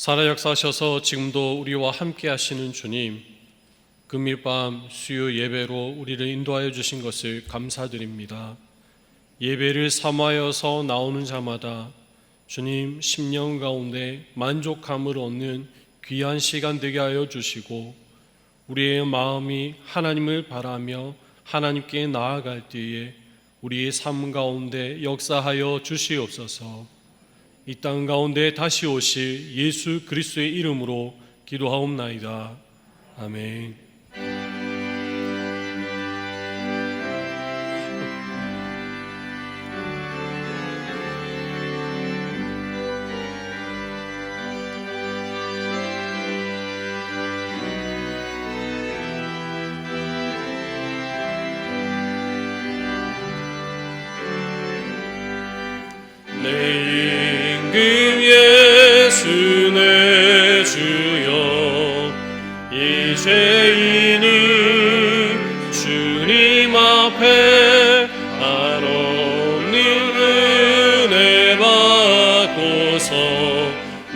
살아 역사하셔서 지금도 우리와 함께 하시는 주님, 금일밤 수요 예배로 우리를 인도하여 주신 것을 감사드립니다. 예배를 삼하여서 나오는 자마다 주님 심령 가운데 만족감을 얻는 귀한 시간 되게 하여 주시고, 우리의 마음이 하나님을 바라며 하나님께 나아갈 때에 우리의 삶 가운데 역사하여 주시옵소서. 이 땅 가운데 다시 오실 예수 그리스도의 이름으로 기도하옵나이다. 아멘. 내 임금 예수 내 주여, 이제이니 주님 앞에 한없는 은혜 받고서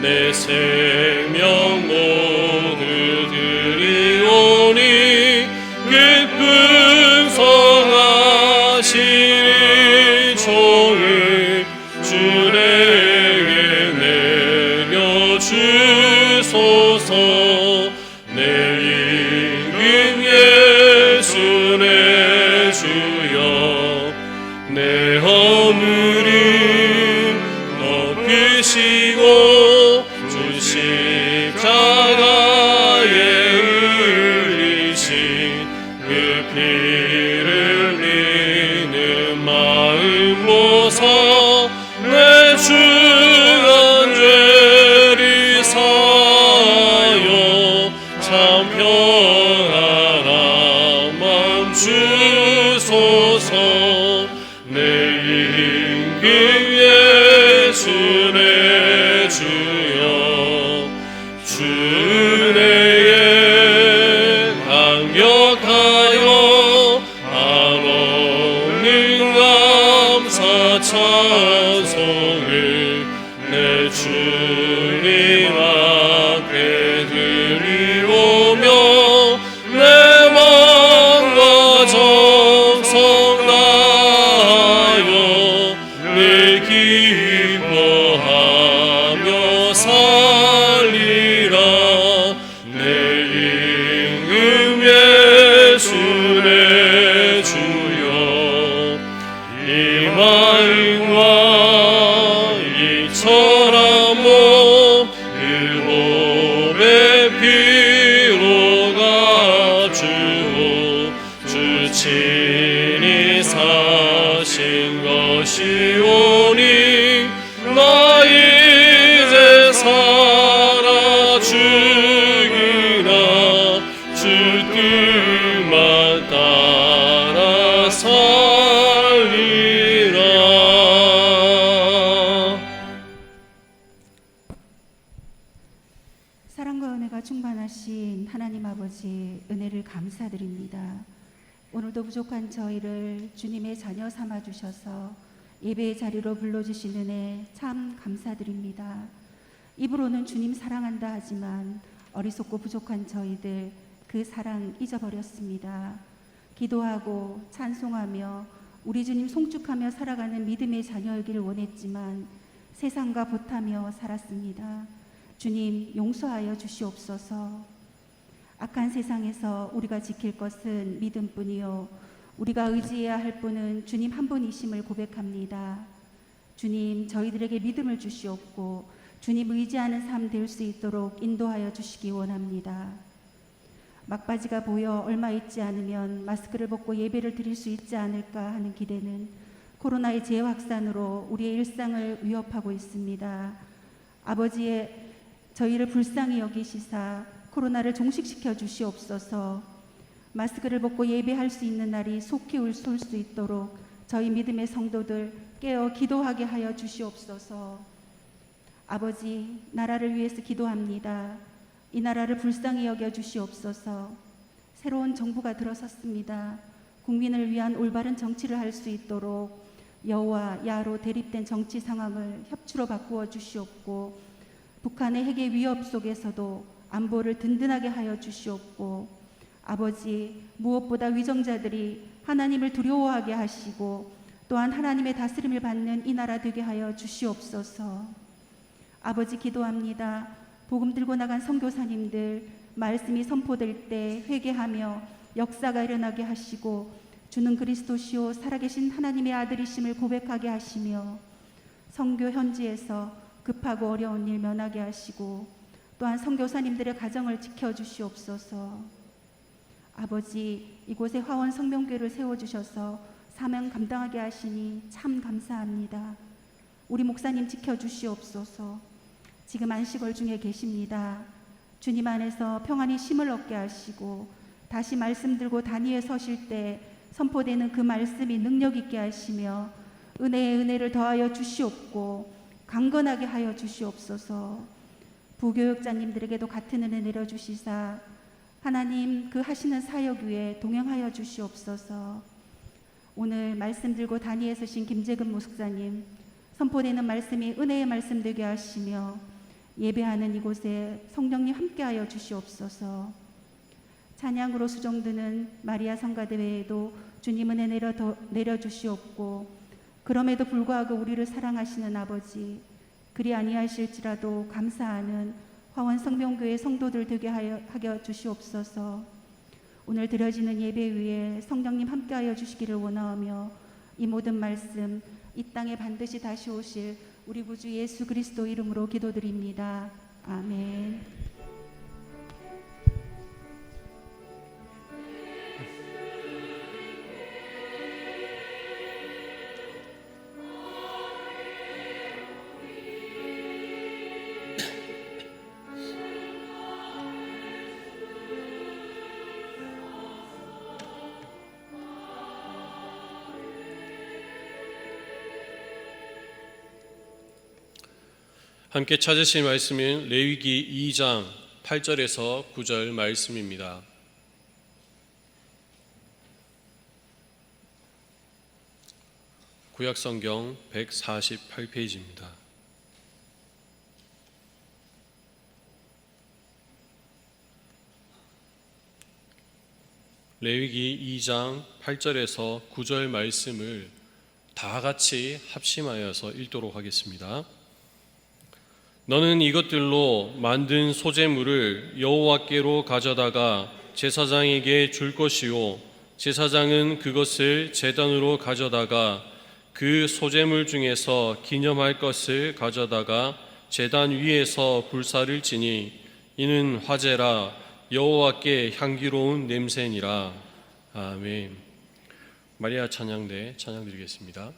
내 생명 모두 드리오니, 기쁜 성하시는 종을 주에게 내려주소서. 내 임금 예수 내 주여, 내 허물을 덮으시고 주 십자가에 흘리신 그 피를 흘리는 마음로서 내 주간 죄를 사하여 참 평안한 마음 주소서. 내 임금 예수 내 주여, 주 내게 감격하여 한없는 감사 찬송을 내 주님 앞에 드리오며, 내 마음과 정성 다하여 늘 기뻐하며 살리라. 내 임금 예수 내 주여, 이 마음과 이 천한 몸 그 몸의 피로 가지고 주 친히 사신 것이오니, 나 이제 살아 죽으나 주 뜻만 따라 살리라. 사랑과 은혜가 충만하신 하나님 아버지, 은혜를 감사드립니다. 오늘도 부족한 저희를 주님의 자녀 삼아 주셔서 예배의 자리로 불러주신 은혜 참 감사드립니다. 입으로는 주님 사랑한다 하지만 어리석고 부족한 저희들 그 사랑 잊어버렸습니다. 기도하고 찬송하며 우리 주님 송축하며 살아가는 믿음의 자녀이기를 원했지만 세상과 보타며 살았습니다. 주님 용서하여 주시옵소서. 악한 세상에서 우리가 지킬 것은 믿음뿐이요, 우리가 의지해야 할 분은 주님 한 분이심을 고백합니다. 주님, 저희들에게 믿음을 주시옵고 주님 의지하는 삶 될 수 있도록 인도하여 주시기 원합니다. 막바지가 보여 얼마 있지 않으면 마스크를 벗고 예배를 드릴 수 있지 않을까 하는 기대는 코로나의 재확산으로 우리의 일상을 위협하고 있습니다. 아버지의 저희를 불쌍히 여기시사 코로나를 종식시켜 주시옵소서. 마스크를 벗고 예배할 수 있는 날이 속히 올 수 있도록 저희 믿음의 성도들 깨어 기도하게 하여 주시옵소서. 아버지, 나라를 위해서 기도합니다. 이 나라를 불쌍히 여겨 주시옵소서. 새로운 정부가 들어섰습니다. 국민을 위한 올바른 정치를 할 수 있도록 여와 야로 대립된 정치 상황을 협치로 바꾸어 주시옵고, 북한의 핵의 위협 속에서도 안보를 든든하게 하여 주시옵고, 아버지, 무엇보다 위정자들이 하나님을 두려워하게 하시고 또한 하나님의 다스림을 받는 이 나라 되게 하여 주시옵소서. 아버지, 기도합니다. 복음 들고 나간 선교사님들 말씀이 선포될 때 회개하며 역사가 일어나게 하시고 주는 그리스도시요 살아계신 하나님의 아들이심을 고백하게 하시며 선교 현지에서 급하고 어려운 일 면하게 하시고 또한 선교사님들의 가정을 지켜주시옵소서. 아버지, 이곳에 화원 성명교회를 세워주셔서 사명 감당하게 하시니 참 감사합니다. 우리 목사님 지켜주시옵소서. 지금 안식월 중에 계십니다. 주님 안에서 평안히 쉼을 얻게 하시고 다시 말씀 들고 단위에 서실 때 선포되는 그 말씀이 능력 있게 하시며 은혜에 은혜를 더하여 주시옵고 강건하게 하여 주시옵소서. 부교육자님들에게도 같은 은혜 내려주시사 하나님 그 하시는 사역 위에 동행하여 주시옵소서. 오늘 말씀 들고 단위에 서신 김재근 목사님, 선포되는 말씀이 은혜의 말씀 되게 하시며 예배하는 이곳에 성령님 함께하여 주시옵소서. 찬양으로 수종드는 마리아 성가대 외에도 주님 은혜 내려주시옵고 그럼에도 불구하고 우리를 사랑하시는 아버지, 그리 아니하실지라도 감사하는 화원 성명교회 성도들 되게 하여 주시옵소서. 오늘 드려지는 예배 위에 성령님 함께하여 주시기를 원하오며 이 모든 말씀 이 땅에 반드시 다시 오실 우리 구주 예수 그리스도 이름으로 기도드립니다. 아멘. 함께 찾으실 말씀은 레위기 2장 8절에서 9절 말씀입니다. 구약성경 148페이지입니다. 레위기 2장 8절에서 9절 말씀을 다 같이 합심하여서 읽도록 하겠습니다. 너는 이것들로 만든 소제물을 여호와께로 가져다가 제사장에게 줄 것이요 제사장은 그것을 제단으로 가져다가 그 소제물 중에서 기념할 것을 가져다가 제단 위에서 불사를 지니 이는 화제라 여호와께 향기로운 냄새니라. 아멘. 마리아 찬양대 찬양드리겠습니다.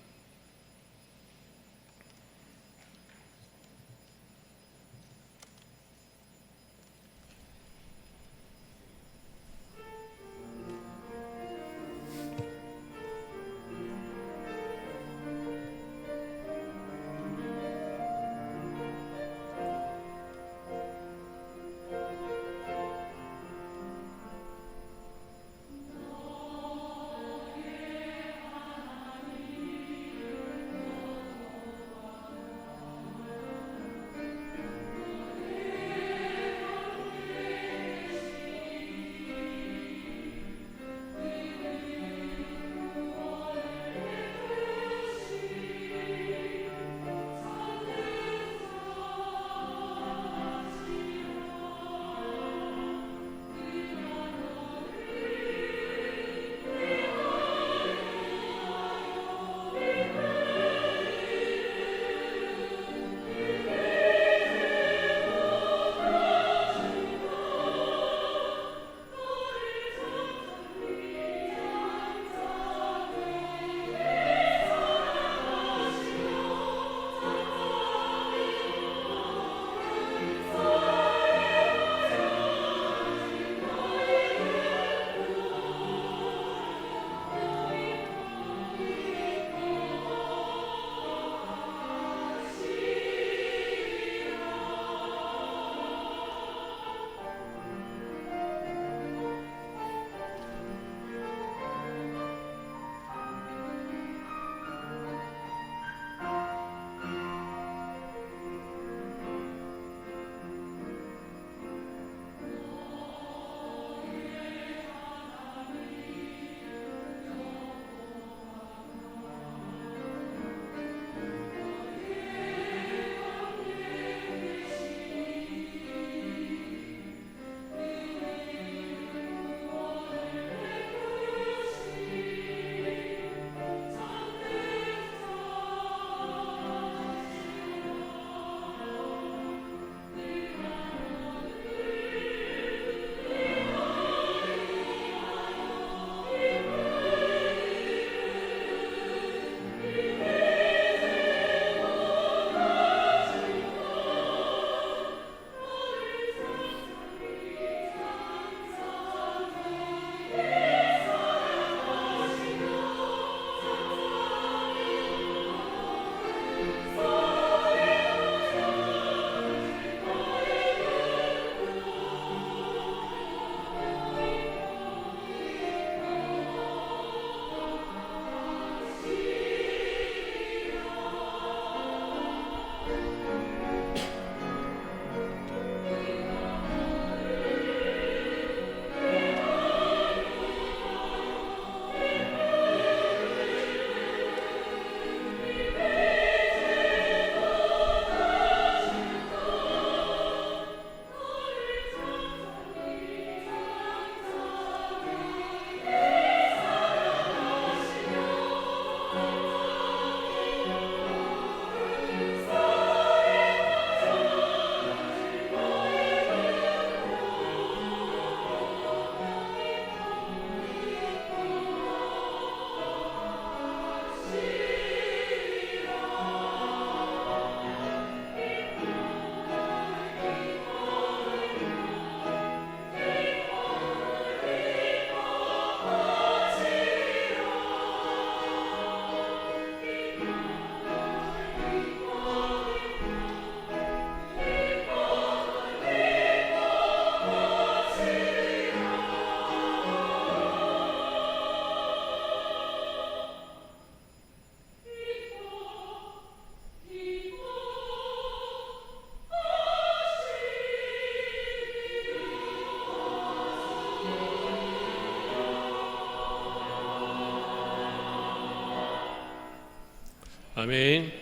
아멘.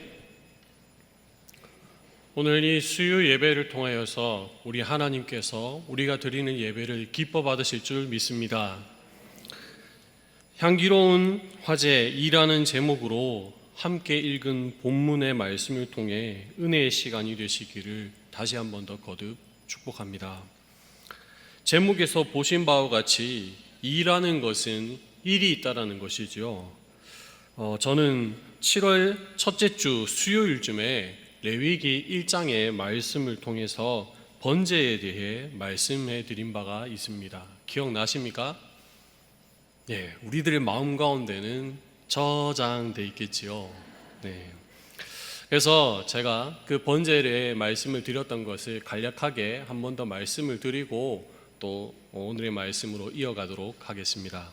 오늘 이 수요 예배를 통하여서 우리 하나님께서 우리가 드리는 예배를 기뻐 받으실 줄 믿습니다. 향기로운 화제이라는 제목으로 함께 읽은 본문의 말씀을 통해 은혜의 시간이 되시기를 다시 한 번 더 거듭 축복합니다. 제목에서 보신 바와 같이 이라는 것은 일이 있다라는 것이죠. 저는 7월 첫째 주 수요일쯤에 레위기 1장의 말씀을 통해서 번제에 대해 말씀해 드린 바가 있습니다. 기억나십니까? 네, 우리들의 마음 가운데는 저장돼 있겠지요. 네. 그래서 제가 그 번제의 말씀을 드렸던 것을 간략하게 한 번 더 말씀을 드리고 또 오늘의 말씀으로 이어가도록 하겠습니다.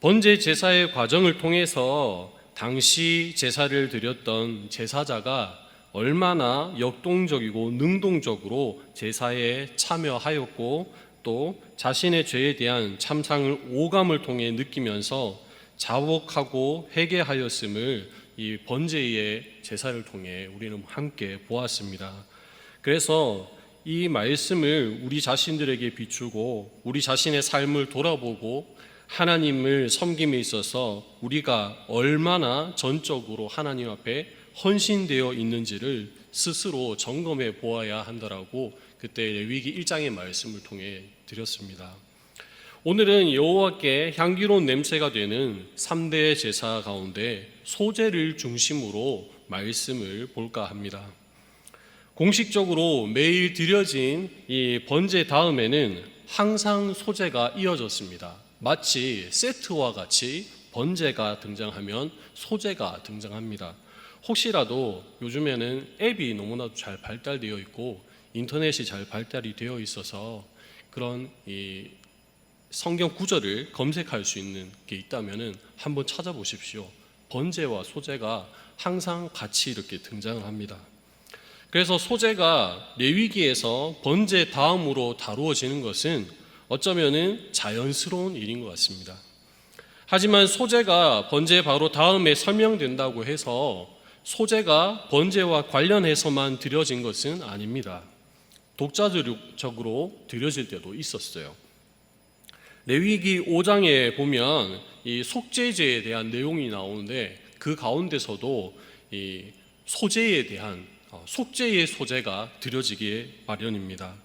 번제 제사의 과정을 통해서 당시 제사를 드렸던 제사자가 얼마나 역동적이고 능동적으로 제사에 참여하였고 또 자신의 죄에 대한 참상을 오감을 통해 느끼면서 자복하고 회개하였음을 이 번제의 제사를 통해 우리는 함께 보았습니다. 그래서 이 말씀을 우리 자신들에게 비추고 우리 자신의 삶을 돌아보고 하나님을 섬김에 있어서 우리가 얼마나 전적으로 하나님 앞에 헌신되어 있는지를 스스로 점검해 보아야 한다라고 그때 레위기 1장의 말씀을 통해 드렸습니다. 오늘은 여호와께 향기로운 냄새가 되는 3대 제사 가운데 소제를 중심으로 말씀을 볼까 합니다. 공식적으로 매일 드려진 이 번제 다음에는 항상 소제가 이어졌습니다. 마치 세트와 같이 번제가 등장하면 소제가 등장합니다. 혹시라도 요즘에는 앱이 너무나도 잘 발달되어 있고 인터넷이 잘 발달이 되어 있어서 그런 이 성경 구절을 검색할 수 있는 게 있다면은 한번 찾아보십시오. 번제와 소제가 항상 같이 이렇게 등장을 합니다. 그래서 소제가 레위기에서 번제 다음으로 다루어지는 것은 어쩌면은 자연스러운 일인 것 같습니다. 하지만 소제가 번제 바로 다음에 설명된다고 해서 소제가 번제와 관련해서만 드려진 것은 아닙니다. 독자적으로 드려질 때도 있었어요. 레위기 5장에 보면 이 속죄제에 대한 내용이 나오는데 그 가운데서도 이 소제에 대한 속죄의 소제가 드려지기에 마련입니다.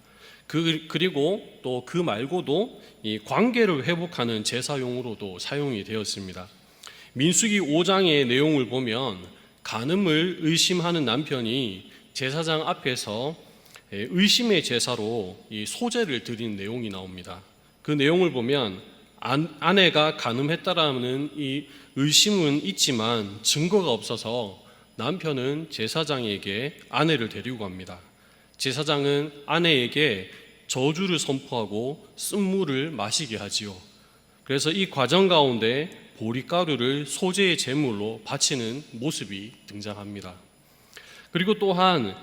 그리고 또 그 말고도 이 관계를 회복하는 제사용으로도 사용이 되었습니다. 민수기 5장의 내용을 보면 간음을 의심하는 남편이 제사장 앞에서 의심의 제사로 이 소제를 드린 내용이 나옵니다. 그 내용을 보면 아내가 간음했다라는 이 의심은 있지만 증거가 없어서 남편은 제사장에게 아내를 데리고 갑니다. 제사장은 아내에게 저주를 선포하고 쓴물을 마시게 하지요. 그래서 이 과정 가운데 보리가루를 소제의 제물로 바치는 모습이 등장합니다. 그리고 또한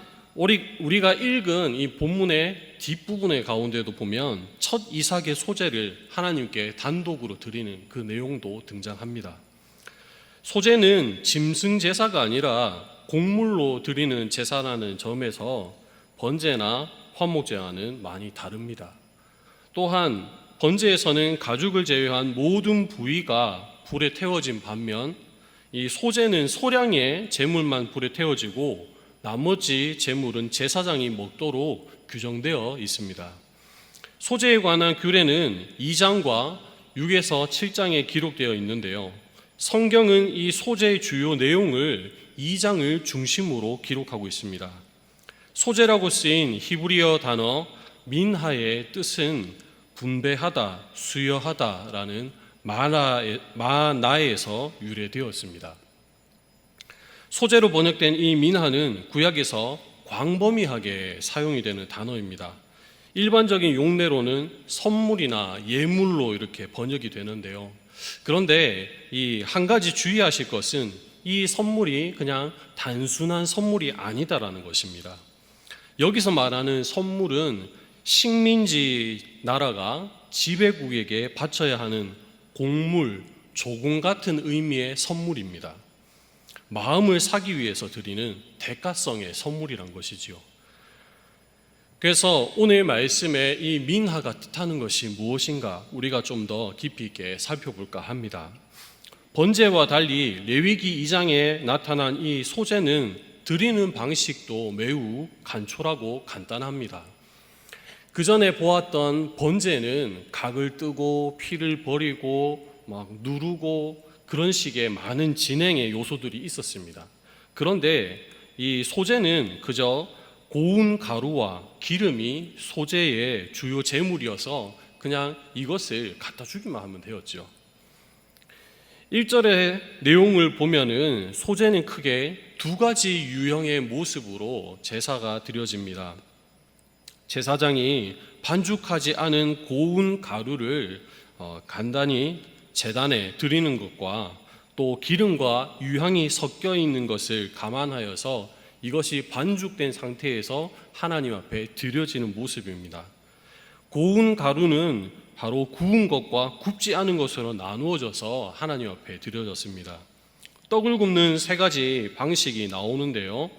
우리가 읽은 이 본문의 뒷부분의 가운데도 보면 첫 이삭의 소제를 하나님께 단독으로 드리는 그 내용도 등장합니다. 소제는 짐승 제사가 아니라 곡물로 드리는 제사라는 점에서 번제나 화목제와는 많이 다릅니다. 또한 번제에서는 가죽을 제외한 모든 부위가 불에 태워진 반면 이 소제는 소량의 제물만 불에 태워지고 나머지 제물은 제사장이 먹도록 규정되어 있습니다. 소제에 관한 규례는 2장과 6에서 7장에 기록되어 있는데요. 성경은 이 소제의 주요 내용을 2장을 중심으로 기록하고 있습니다. 소제라고 쓰인 히브리어 단어 민하의 뜻은 분배하다, 수여하다라는 마나에서 유래되었습니다. 소제로 번역된 이 민하는 구약에서 광범위하게 사용이 되는 단어입니다. 일반적인 용례로는 선물이나 예물로 이렇게 번역이 되는데요. 그런데 이 한 가지 주의하실 것은 이 선물이 그냥 단순한 선물이 아니다라는 것입니다. 여기서 말하는 선물은 식민지 나라가 지배국에게 바쳐야 하는 곡물, 조공 같은 의미의 선물입니다. 마음을 사기 위해서 드리는 대가성의 선물이란 것이지요. 그래서 오늘 말씀에 이 민하가 뜻하는 것이 무엇인가 우리가 좀 더 깊이 있게 살펴볼까 합니다. 번제와 달리 레위기 2장에 나타난 이 소제는 드리는 방식도 매우 간촐하고 간단합니다. 그 전에 보았던 번제는 각을 뜨고 피를 버리고 막 누르고 그런 식의 많은 진행의 요소들이 있었습니다. 그런데 이 소제는 그저 고운 가루와 기름이 소제의 주요 제물이어서 그냥 이것을 갖다 주기만 하면 되었죠. 1절의 내용을 보면은 소제는 크게 두 가지 유형의 모습으로 제사가 드려집니다. 제사장이 반죽하지 않은 고운 가루를 간단히 제단에 드리는 것과 또 기름과 유향이 섞여 있는 것을 감안하여서 이것이 반죽된 상태에서 하나님 앞에 드려지는 모습입니다. 고운 가루는 바로 구운 것과 굽지 않은 것으로 나누어져서 하나님 앞에 드려졌습니다. 떡을 굽는 세 가지 방식이 나오는데요.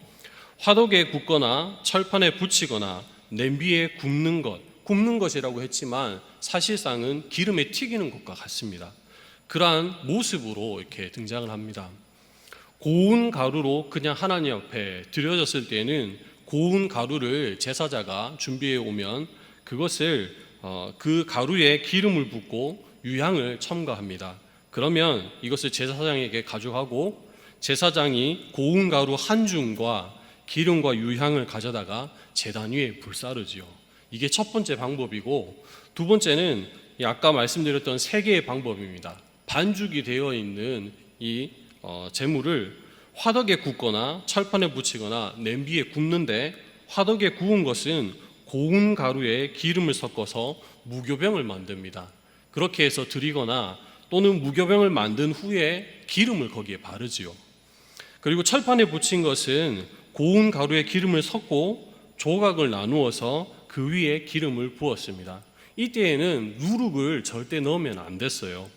화덕에 굽거나 철판에 붙이거나 냄비에 굽는 것이라고 했지만 사실상은 기름에 튀기는 것과 같습니다. 그러한 모습으로 이렇게 등장을 합니다. 고운 가루로 그냥 하나님 앞에 드려졌을 때는 고운 가루를 제사자가 준비해 오면 그것을 그 가루에 기름을 붓고 유향을 첨가합니다. 그러면 이것을 제사장에게 가져가고 제사장이 고운 가루 한 줌과 기름과 유향을 가져다가 제단 위에 불사르지요. 이게 첫 번째 방법이고, 두 번째는 아까 말씀드렸던 세 개의 방법입니다. 반죽이 되어 있는 이 제물을 화덕에 굽거나 철판에 붙이거나 냄비에 굽는데, 화덕에 구운 것은 고운 가루에 기름을 섞어서 무교병을 만듭니다. 그렇게 해서 드리거나 또는 무교병을 만든 후에 기름을 거기에 바르지요. 그리고 철판에 붙인 것은 고운 가루에 기름을 섞고 조각을 나누어서 그 위에 기름을 부었습니다. 이때에는 누룩을 절대 넣으면 안 됐어요.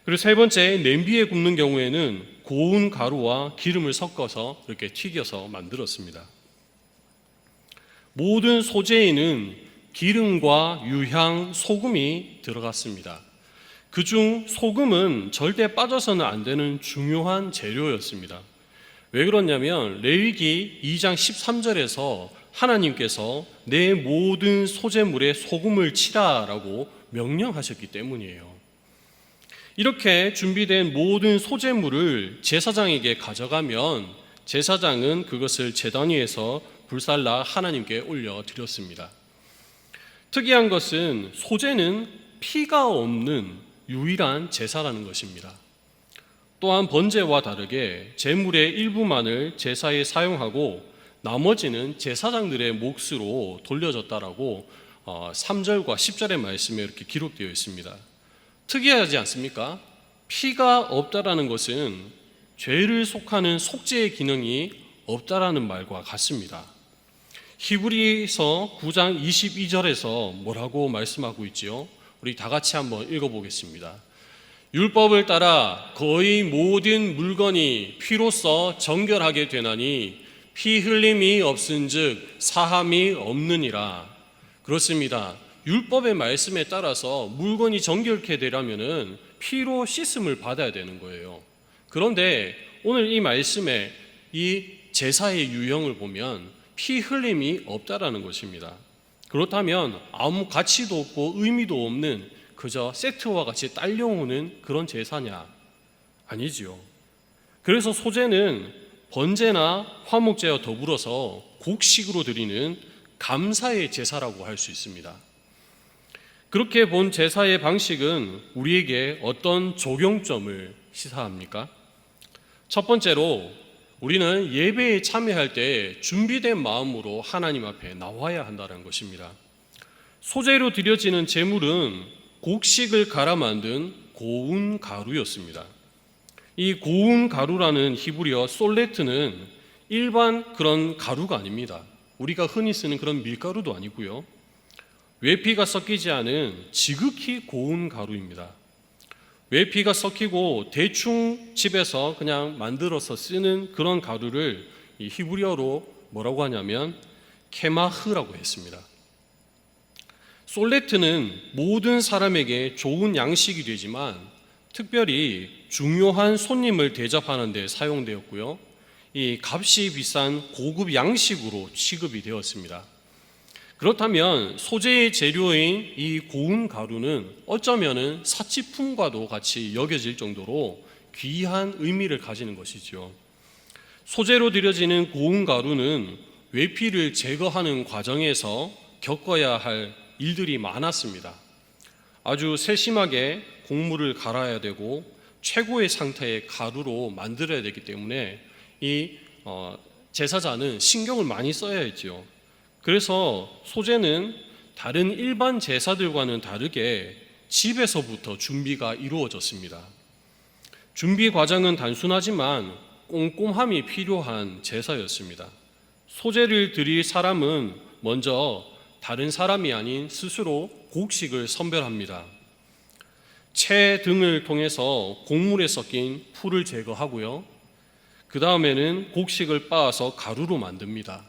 그리고 세 번째, 냄비에 굽는 경우에는 고운 가루와 기름을 섞어서 이렇게 튀겨서 만들었습니다. 모든 소제에는 기름과 유향, 소금이 들어갔습니다. 그중 소금은 절대 빠져서는 안 되는 중요한 재료였습니다. 왜 그러냐면 레위기 2장 13절에서 하나님께서 내 모든 소제물에 소금을 치라라고 명령하셨기 때문이에요. 이렇게 준비된 모든 소제물을 제사장에게 가져가면 제사장은 그것을 제단 위에서 불살라 하나님께 올려드렸습니다. 특이한 것은 소제는 피가 없는 유일한 제사라는 것입니다. 또한 번제와 다르게 제물의 일부만을 제사에 사용하고 나머지는 제사장들의 몫으로 돌려졌다라고 3절과 10절의 말씀에 이렇게 기록되어 있습니다. 특이하지 않습니까? 피가 없다라는 것은 죄를 속하는 속죄의 기능이 없다라는 말과 같습니다. 히브리서 9장 22절에서 뭐라고 말씀하고 있지요? 우리 다 같이 한번 읽어보겠습니다. 율법을 따라 거의 모든 물건이 피로써 정결하게 되나니 피 흘림이 없은즉 사함이 없느니라. 그렇습니다. 율법의 말씀에 따라서 물건이 정결케 되려면은 피로 씻음을 받아야 되는 거예요. 그런데 오늘 이 말씀에 이 제사의 유형을 보면 피 흘림이 없다라는 것입니다. 그렇다면 아무 가치도 없고 의미도 없는 그저 세트와 같이 딸려오는 그런 제사냐? 아니지요. 그래서 소제는 번제나 화목제와 더불어서 곡식으로 드리는 감사의 제사라고 할 수 있습니다. 그렇게 본 제사의 방식은 우리에게 어떤 적용점을 시사합니까? 첫 번째로 우리는 예배에 참여할 때 준비된 마음으로 하나님 앞에 나와야 한다는 것입니다. 소제로 드려지는 제물은 곡식을 갈아 만든 고운 가루였습니다. 이 고운 가루라는 히브리어 솔레트는 일반 그런 가루가 아닙니다. 우리가 흔히 쓰는 그런 밀가루도 아니고요. 외피가 섞이지 않은 지극히 고운 가루입니다. 외피가 섞이고 대충 집에서 그냥 만들어서 쓰는 그런 가루를 이 히브리어로 뭐라고 하냐면 케마흐라고 했습니다. 솔레트는 모든 사람에게 좋은 양식이 되지만 특별히 중요한 손님을 대접하는 데 사용되었고요. 이 값이 비싼 고급 양식으로 취급이 되었습니다. 그렇다면 소재의 재료인 이 고운 가루는 어쩌면은 사치품과도 같이 여겨질 정도로 귀한 의미를 가지는 것이죠. 소재로 들여지는 고운 가루는 외피를 제거하는 과정에서 겪어야 할 일들이 많았습니다. 아주 세심하게 곡물을 갈아야 되고 최고의 상태의 가루로 만들어야 되기 때문에 이 제사자는 신경을 많이 써야 했죠. 그래서 소재는 다른 일반 제사들과는 다르게 집에서부터 준비가 이루어졌습니다. 준비 과정은 단순하지만 꼼꼼함이 필요한 제사였습니다. 소재를 드릴 사람은 먼저 다른 사람이 아닌 스스로 곡식을 선별합니다. 채 등을 통해서 곡물에 섞인 풀을 제거하고요. 그 다음에는 곡식을 빻아서 가루로 만듭니다.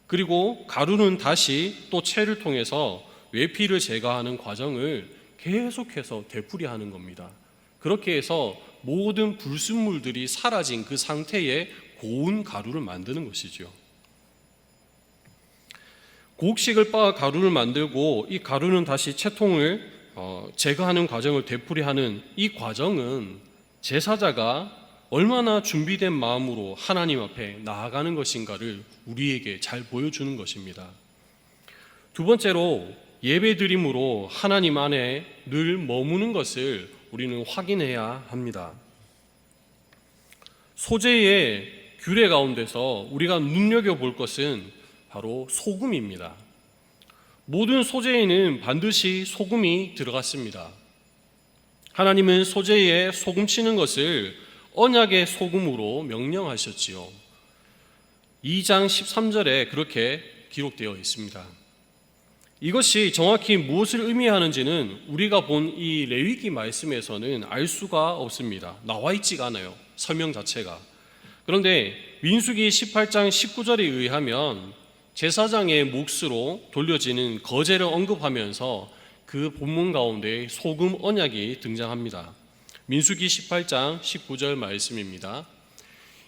그리고 가루는 다시 또 채를 통해서 외피를 제거하는 과정을 계속해서 되풀이하는 겁니다. 그렇게 해서 모든 불순물들이 사라진 그 상태의 고운 가루를 만드는 것이죠. 곡식을 빻아 가루를 만들고 이 가루는 다시 채통을 제거하는 과정을 되풀이하는 이 과정은 제사자가 얼마나 준비된 마음으로 하나님 앞에 나아가는 것인가를 우리에게 잘 보여주는 것입니다. 두 번째로 예배드림으로 하나님 안에 늘 머무는 것을 우리는 확인해야 합니다. 소재의 규례 가운데서 우리가 눈여겨볼 것은 바로 소금입니다. 모든 소재에는 반드시 소금이 들어갔습니다. 하나님은 소재에 소금 치는 것을 언약의 소금으로 명령하셨지요. 2장 13절에 그렇게 기록되어 있습니다. 이것이 정확히 무엇을 의미하는지는 우리가 본 이 레위기 말씀에서는 알 수가 없습니다. 나와 있지가 않아요. 설명 자체가. 그런데 민수기 18장 19절에 의하면 제사장의 몫으로 돌려지는 거제를 언급하면서 그 본문 가운데 소금 언약이 등장합니다. 민수기 18장 19절 말씀입니다.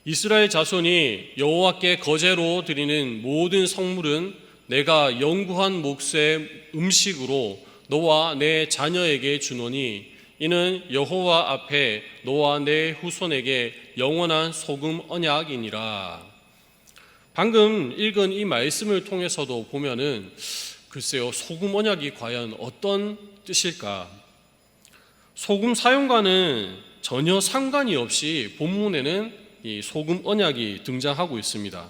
이스라엘 자손이 여호와께 거제로 드리는 모든 성물은 내가 영구한 몫의 음식으로 너와 내 자녀에게 주노니 이는 여호와 앞에 너와 내 후손에게 영원한 소금 언약이니라. 방금 읽은 이 말씀을 통해서도 보면은 글쎄요, 소금 언약이 과연 어떤 뜻일까? 소금 사용과는 전혀 상관이 없이 본문에는 이 소금 언약이 등장하고 있습니다.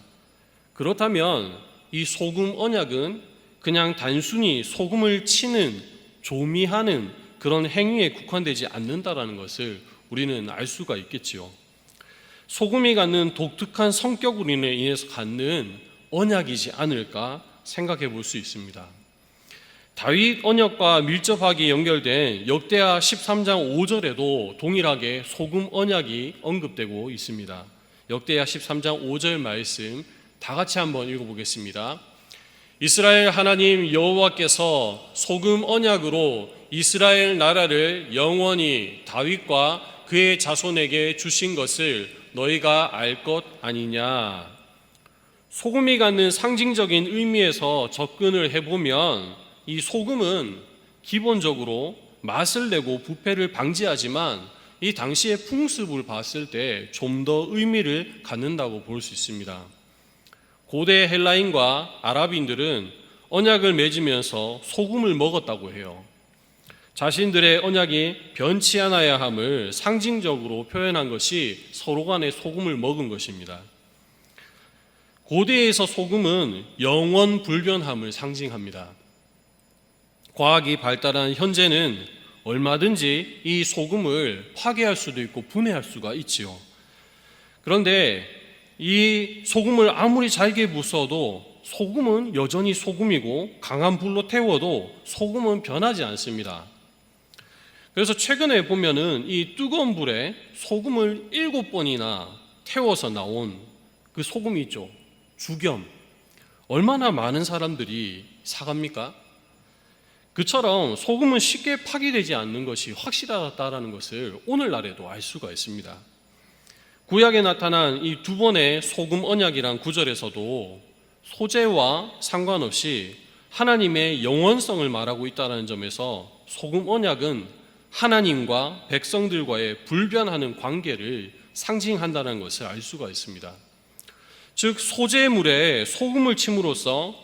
그렇다면 이 소금 언약은 그냥 단순히 소금을 치는, 조미하는 그런 행위에 국한되지 않는다라는 것을 우리는 알 수가 있겠지요. 소금이 갖는 독특한 성격으로 인해서 갖는 언약이지 않을까 생각해 볼 수 있습니다. 다윗 언약과 밀접하게 연결된 역대하 13장 5절에도 동일하게 소금 언약이 언급되고 있습니다. 역대하 13장 5절 말씀 다 같이 한번 읽어보겠습니다. 이스라엘 하나님 여호와께서 소금 언약으로 이스라엘 나라를 영원히 다윗과 그의 자손에게 주신 것을 너희가 알 것 아니냐. 소금이 갖는 상징적인 의미에서 접근을 해보면 이 소금은 기본적으로 맛을 내고 부패를 방지하지만 이 당시의 풍습을 봤을 때 좀 더 의미를 갖는다고 볼 수 있습니다. 고대 헬라인과 아랍인들은 언약을 맺으면서 소금을 먹었다고 해요. 자신들의 언약이 변치 않아야 함을 상징적으로 표현한 것이 서로 간에 소금을 먹은 것입니다. 고대에서 소금은 영원 불변함을 상징합니다. 과학이 발달한 현재는 얼마든지 이 소금을 파괴할 수도 있고 분해할 수가 있지요. 그런데 이 소금을 아무리 잘게 부숴도 소금은 여전히 소금이고 강한 불로 태워도 소금은 변하지 않습니다. 그래서 최근에 보면은 이 뜨거운 불에 소금을 7번이나 태워서 나온 그 소금이 있죠. 죽염. 얼마나 많은 사람들이 사갑니까? 그처럼 소금은 쉽게 파괴되지 않는 것이 확실하다라는 것을 오늘날에도 알 수가 있습니다. 구약에 나타난 이 2번의 소금 언약이란 구절에서도 소재와 상관없이 하나님의 영원성을 말하고 있다는 점에서 소금 언약은 하나님과 백성들과의 불변하는 관계를 상징한다는 것을 알 수가 있습니다. 즉 소재물에 소금을 침으로써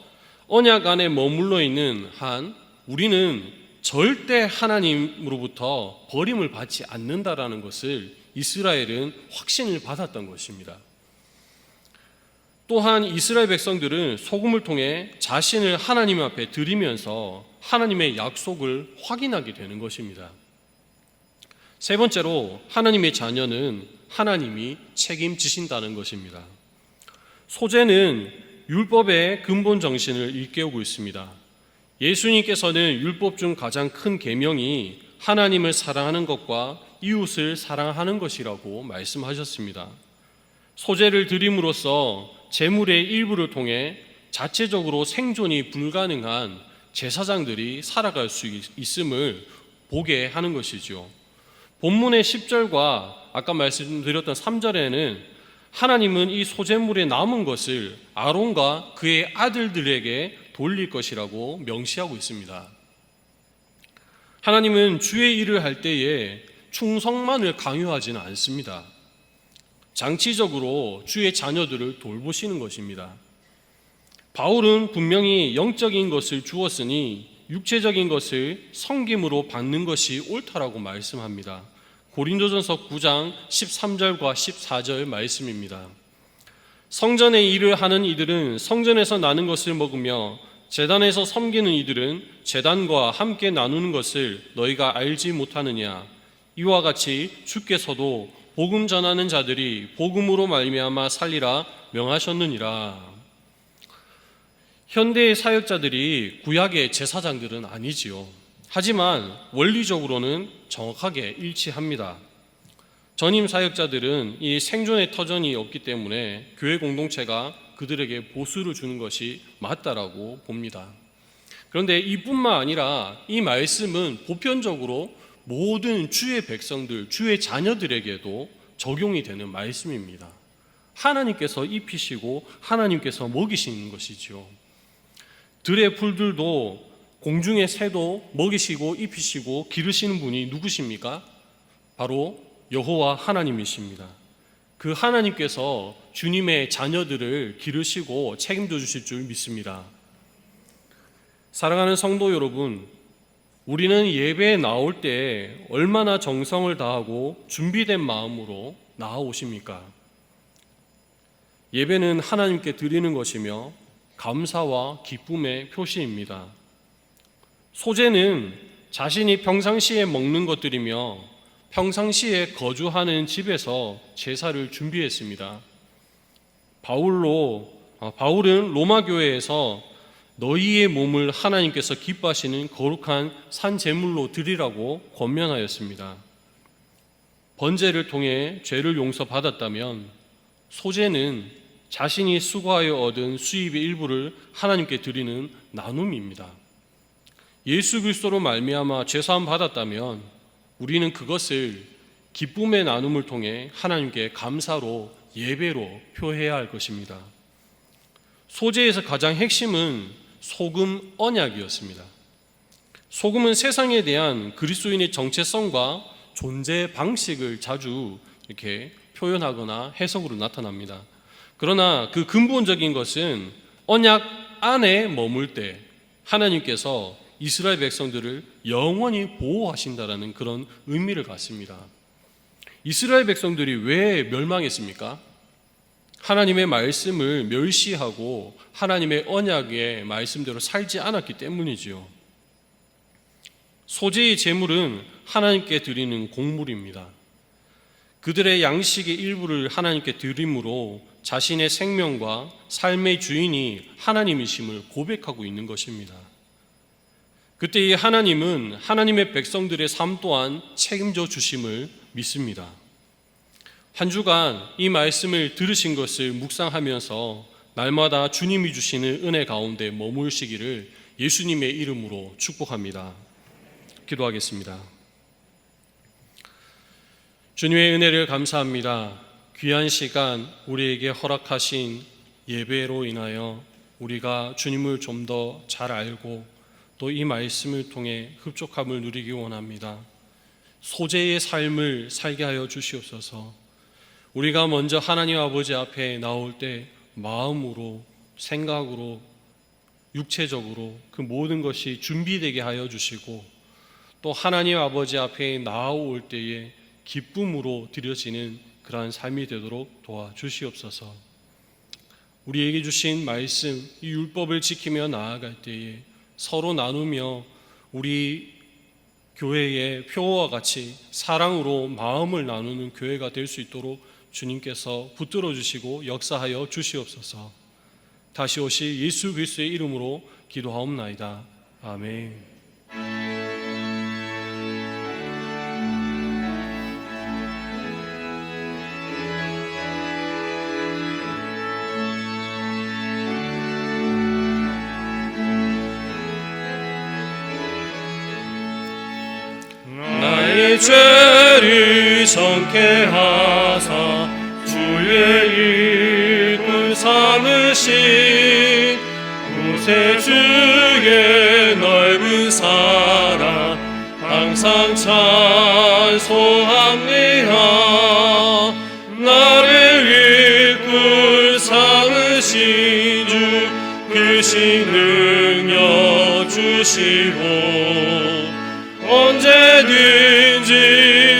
언약 안에 머물러 있는 한 우리는 절대 하나님으로부터 버림을 받지 않는다라는 것을 이스라엘은 확신을 받았던 것입니다. 또한 이스라엘 백성들은 소금을 통해 자신을 하나님 앞에 드리면서 하나님의 약속을 확인하게 되는 것입니다. 세 번째로 하나님의 자녀는 하나님이 책임지신다는 것입니다. 소재는 율법의 근본 정신을 일깨우고 있습니다. 예수님께서는 율법 중 가장 큰 계명이 하나님을 사랑하는 것과 이웃을 사랑하는 것이라고 말씀하셨습니다. 소재를 드림으로써 제물의 일부를 통해 자체적으로 생존이 불가능한 제사장들이 살아갈 수 있음을 보게 하는 것이죠. 본문의 10절과 아까 말씀드렸던 3절에는 하나님은 이 소재물에 남은 것을 아론과 그의 아들들에게 돌릴 것이라고 명시하고 있습니다. 하나님은 주의 일을 할 때에 충성만을 강요하지는 않습니다. 장치적으로 주의 자녀들을 돌보시는 것입니다. 바울은 분명히 영적인 것을 주었으니 육체적인 것을 섬김으로 받는 것이 옳다라고 말씀합니다. 고린도전서 9장 13절과 14절 말씀입니다. 성전의 일을 하는 이들은 성전에서 나는 것을 먹으며 제단에서 섬기는 이들은 제단과 함께 나누는 것을 너희가 알지 못하느냐. 이와 같이 주께서도 복음 전하는 자들이 복음으로 말미암아 살리라 명하셨느니라. 현대의 사역자들이 구약의 제사장들은 아니지요. 하지만 원리적으로는 정확하게 일치합니다. 전임 사역자들은 이 생존의 터전이 없기 때문에 교회 공동체가 그들에게 보수를 주는 것이 맞다라고 봅니다. 그런데 이뿐만 아니라 이 말씀은 보편적으로 모든 주의 백성들, 주의 자녀들에게도 적용이 되는 말씀입니다. 하나님께서 입히시고 하나님께서 먹이시는 것이죠. 들의 풀들도 공중의 새도 먹이시고 입히시고 기르시는 분이 누구십니까? 바로 여호와 하나님이십니다. 그 하나님께서 주님의 자녀들을 기르시고 책임져 주실 줄 믿습니다. 사랑하는 성도 여러분, 우리는 예배에 나올 때 얼마나 정성을 다하고 준비된 마음으로 나아오십니까? 예배는 하나님께 드리는 것이며 감사와 기쁨의 표시입니다. 소재는 자신이 평상시에 먹는 것들이며 평상시에 거주하는 집에서 제사를 준비했습니다. 바울은 로마 교회에서 너희의 몸을 하나님께서 기뻐하시는 거룩한 산 제물로 드리라고 권면하였습니다. 번제를 통해 죄를 용서받았다면 소제는 자신이 수고하여 얻은 수입의 일부를 하나님께 드리는 나눔입니다. 예수 그리스도로 말미암아 죄사함 받았다면 우리는 그것을 기쁨의 나눔을 통해 하나님께 감사로 예배로 표해야 할 것입니다. 소제에서 가장 핵심은 소금 언약이었습니다. 소금은 세상에 대한 그리스도인의 정체성과 존재 방식을 자주 이렇게 표현하거나 해석으로 나타납니다. 그러나 그 근본적인 것은 언약 안에 머물 때 하나님께서 이스라엘 백성들을 영원히 보호하신다라는 그런 의미를 갖습니다. 이스라엘 백성들이 왜 멸망했습니까? 하나님의 말씀을 멸시하고 하나님의 언약의 말씀대로 살지 않았기 때문이지요. 소제의 제물은 하나님께 드리는 곡물입니다. 그들의 양식의 일부를 하나님께 드림으로 자신의 생명과 삶의 주인이 하나님이심을 고백하고 있는 것입니다. 그때 이 하나님은 하나님의 백성들의 삶 또한 책임져 주심을 믿습니다. 한 주간 이 말씀을 들으신 것을 묵상하면서 날마다 주님이 주시는 은혜 가운데 머물시기를 예수님의 이름으로 축복합니다. 기도하겠습니다. 주님의 은혜를 감사합니다. 귀한 시간 우리에게 허락하신 예배로 인하여 우리가 주님을 좀 더 잘 알고 또 이 말씀을 통해 흡족함을 누리기 원합니다. 소재의 삶을 살게 하여 주시옵소서. 우리가 먼저 하나님 아버지 앞에 나올 때 마음으로, 생각으로, 육체적으로 그 모든 것이 준비되게 하여 주시고 또 하나님 아버지 앞에 나아올 때에 기쁨으로 드려지는 그러한 삶이 되도록 도와주시옵소서. 우리에게 주신 말씀, 이 율법을 지키며 나아갈 때에 서로 나누며 우리 교회의 표어와 같이 사랑으로 마음을 나누는 교회가 될 수 있도록 주님께서 붙들어 주시고 역사하여 주시옵소서. 다시 오실 예수 그리스도의 이름으로 기도하옵나이다. 아멘. 나의 죄를 정케 하사 주의 일꾼 삼으신 구세주의 넓은 사랑 항상 찬송합니다. 나를 일꾼 삼으신 주 크신 능력 주시고 언제든지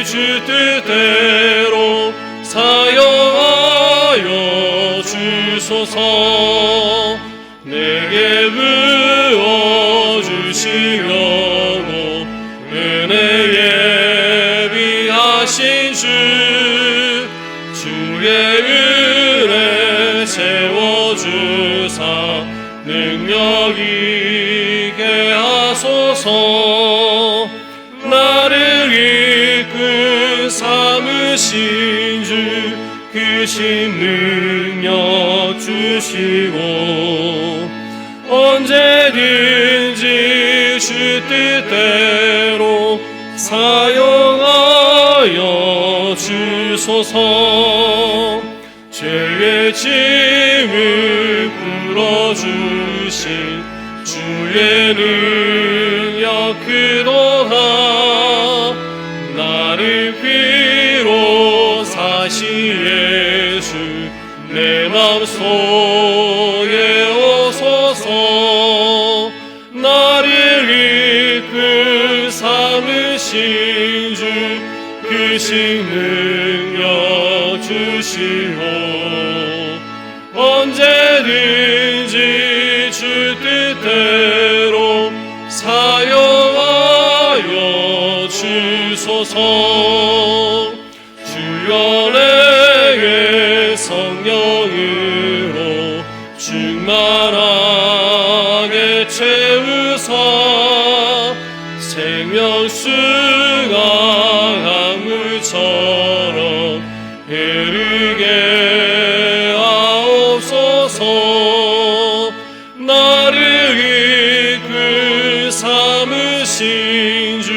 주 뜻대로 사용하여 주소서. 내게 부어주시려고 은혜 예비하신 주의 은혜 채워주사 능력 있게 하소서. 나를 이끌 삼으신 주 크신 능력 주시고 언제든지 주 뜻대로 사용하여 주소서. 죄의 짐을 풀어주신 주의 능력 크도다. 나를 피로 사시 예수 내 맘속에 오소서. 나를 이끌 삼으신 주 크신 능력 주시오. 언제든지 주 뜻대로 사용하여 주소서. 주여 내게 성령으로 충만하게 채우사 생명수가 강물처럼 흐르게 하옵소서. 나를 이끌 삼으신 주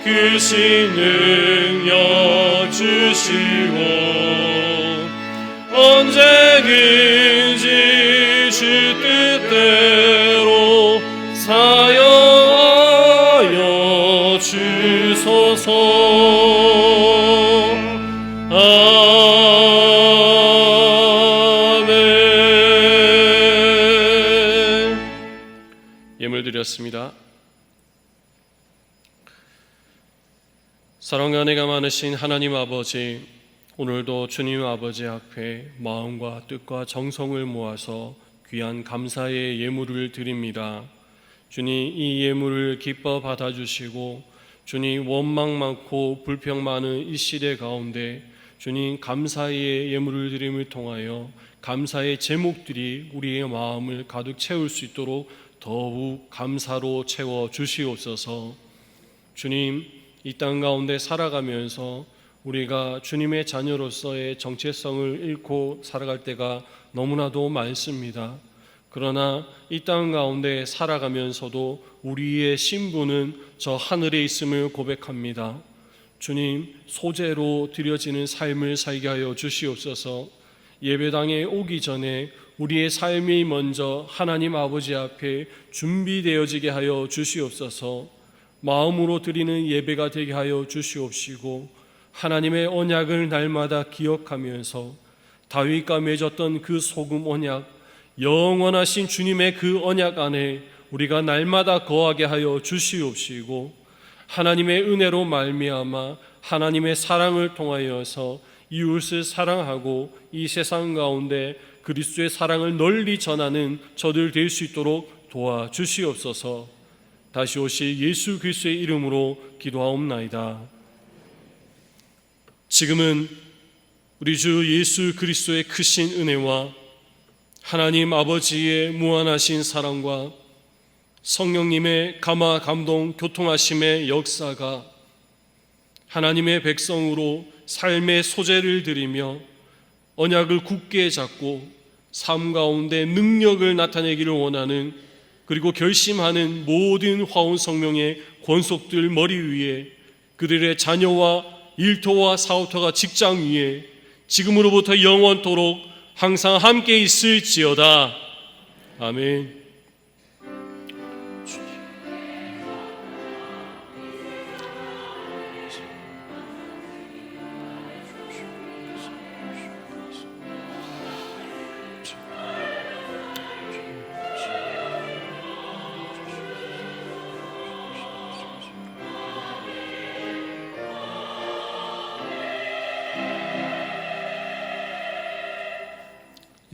크신 능력 주시고 언제든지 주 뜻대로 사용하여 주소서. 아멘. 예물 드렸습니다. 사랑과 은혜가 많으신 하나님 아버지, 오늘도 주님 아버지 앞에 마음과 뜻과 정성을 모아서 귀한 감사의 예물을 드립니다. 주님, 이 예물을 기뻐 받아주시고 주님, 원망 많고 불평 많은 이 시대 가운데 주님, 감사의 예물을 드림을 통하여 감사의 제목들이 우리의 마음을 가득 채울 수 있도록 더욱 감사로 채워 주시옵소서. 주님, 이 땅 가운데 살아가면서 우리가 주님의 자녀로서의 정체성을 잃고 살아갈 때가 너무나도 많습니다. 그러나 이 땅 가운데 살아가면서도 우리의 신분은 저 하늘에 있음을 고백합니다. 주님, 소재로 드려지는 삶을 살게 하여 주시옵소서. 예배당에 오기 전에 우리의 삶이 먼저 하나님 아버지 앞에 준비되어지게 하여 주시옵소서. 마음으로 드리는 예배가 되게 하여 주시옵시고 하나님의 언약을 날마다 기억하면서 다윗과 맺었던 그 소금 언약, 영원하신 주님의 그 언약 안에 우리가 날마다 거하게 하여 주시옵시고 하나님의 은혜로 말미암아 하나님의 사랑을 통하여서 이웃을 사랑하고 이 세상 가운데 그리스도의 사랑을 널리 전하는 저들 될 수 있도록 도와주시옵소서. 다시 오실 예수 그리스도의 이름으로 기도하옵나이다. 지금은 우리 주 예수 그리스도의 크신 은혜와 하나님 아버지의 무한하신 사랑과 성령님의 감화 감동 교통하심의 역사가 하나님의 백성으로 삶의 소재를 드리며 언약을 굳게 잡고 삶 가운데 능력을 나타내기를 원하는 그리고 결심하는 모든 화원 성명의 권속들 머리 위에 그들의 자녀와 일터와 사업터가 직장 위에 지금으로부터 영원토록 항상 함께 있을지어다. 아멘.